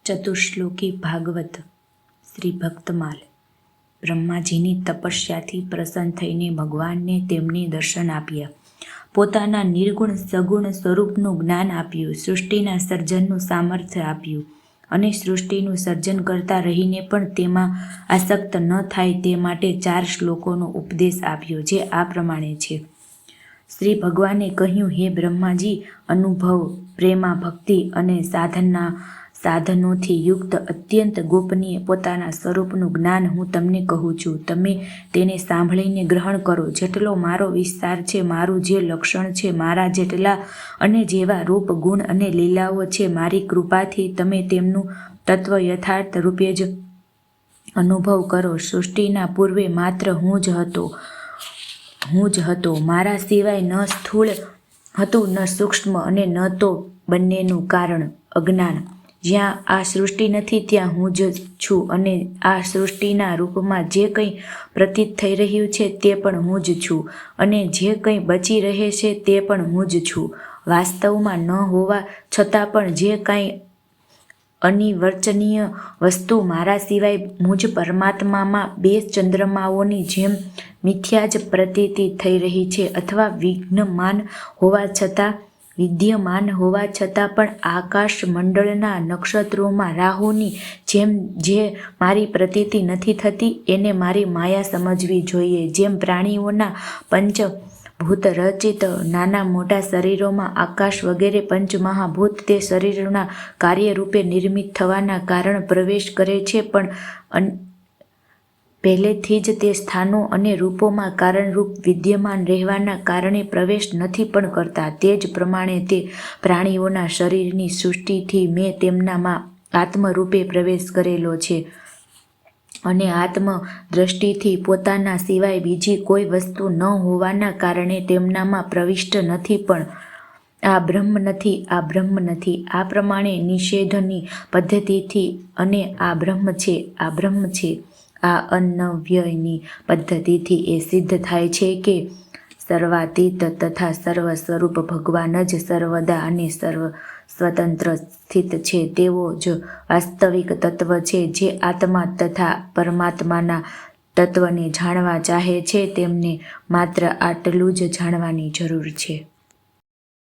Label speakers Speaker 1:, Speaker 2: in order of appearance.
Speaker 1: ચતુશ્લોકી ભાગવત શ્રી ભક્તમાલ. બ્રહ્માજીની તપસ્યાથી પ્રસન્ન થઈને ભગવાનને તેમને દર્શન આપ્યા. પોતાના નિર્ગુણ સગુણ સ્વરૂપનું જ્ઞાન આપ્યું. સૃષ્ટિના સર્જનનું સામર્થ્ય આપ્યું અને સૃષ્ટિનું સર્જન કરતા રહીને પણ તેમાં આસક્ત ન થાય તે માટે 4 શ્લોકોનો ઉપદેશ આપ્યો, જે આ પ્રમાણે છે. શ્રી ભગવાને કહ્યું, હે બ્રહ્માજી, અનુભવ, પ્રેમા, ભક્તિ અને સાધનોથી યુક્ત અત્યંત ગોપનીય પોતાના સ્વરૂપનું જ્ઞાન હું તમને કહું છું. તમે તેને સાંભળીને ગ્રહણ કરો. જેટલો મારો વિસ્તાર છે, મારું જે લક્ષણ છે, મારા જેટલા અને જેવા રૂપ, ગુણ અને લીલાઓ છે, મારી કૃપાથી તમે તેમનું તત્વ યથાર્થ રૂપે જ અનુભવ કરો. સૃષ્ટિના પૂર્વે માત્ર હું જ હતો. મારા સિવાય ન સ્થૂળ હતું, ન સૂક્ષ્મ, અને ન તો બંનેનું કારણ અજ્ઞાન. જ્યાં આ સૃષ્ટિ નથી ત્યાં હું જ છું, અને આ સૃષ્ટિના રૂપમાં જે કંઈ પ્રતીત થઈ રહ્યું છે તે પણ હું જ છું, અને જે કંઈ બચી રહે છે તે પણ હું જ છું. વાસ્તવમાં ન હોવા છતાં પણ જે કાંઈ અનિર્વચનીય વસ્તુ મારા સિવાય મુજ પરમાત્મામાં 2 ચંદ્રમાઓની જેમ મિથ્યા જ પ્રતીતિ થઈ રહી છે, અથવા વિદ્યમાન હોવા છતાં પણ આકાશ મંડળના નક્ષત્રોમાં રાહુની જેમ જે મારી પ્રતીતિ નથી થતી, એને મારી માયા સમજવી જોઈએ. જેમ પ્રાણીઓના પંચભૂત રચિત નાના મોટા શરીરોમાં આકાશ વગેરે પંચમહાભૂત તે શરીરના કાર્યરૂપે નિર્મિત થવાના કારણ પ્રવેશ કરે છે, પણ પહેલેથી જ તે સ્થાનો અને રૂપોમાં કારણરૂપ વિદ્યમાન રહેવાના કારણે પ્રવેશ નથી પણ કરતા. તે જ પ્રમાણે તે પ્રાણીઓના શરીરની સૃષ્ટિથી મેં તેમનામાં આત્મરૂપે પ્રવેશ કરેલો છે, અને આત્મ દ્રષ્ટિથી પોતાના સિવાય બીજી કોઈ વસ્તુ ન હોવાના કારણે તેમનામાં પ્રવિષ્ટ નથી. પણ આ બ્રહ્મ નથી. આ પ્રમાણે નિષેધની પદ્ધતિથી અને આ બ્રહ્મ છે, આ અન્વયની પદ્ધતિથી એ સિદ્ધ થાય છે કે સર્વાતીત તથા સર્વ સ્વરૂપ ભગવાન જ સર્વદા અને સ્વતંત્ર સ્થિત છે. તેઓ જ વાસ્તવિક તત્વ છે. જે આત્મા તથા પરમાત્માના તત્વને જાણવા ચાહે છે તેમને માત્ર આટલું જ જાણવાની જરૂર છે.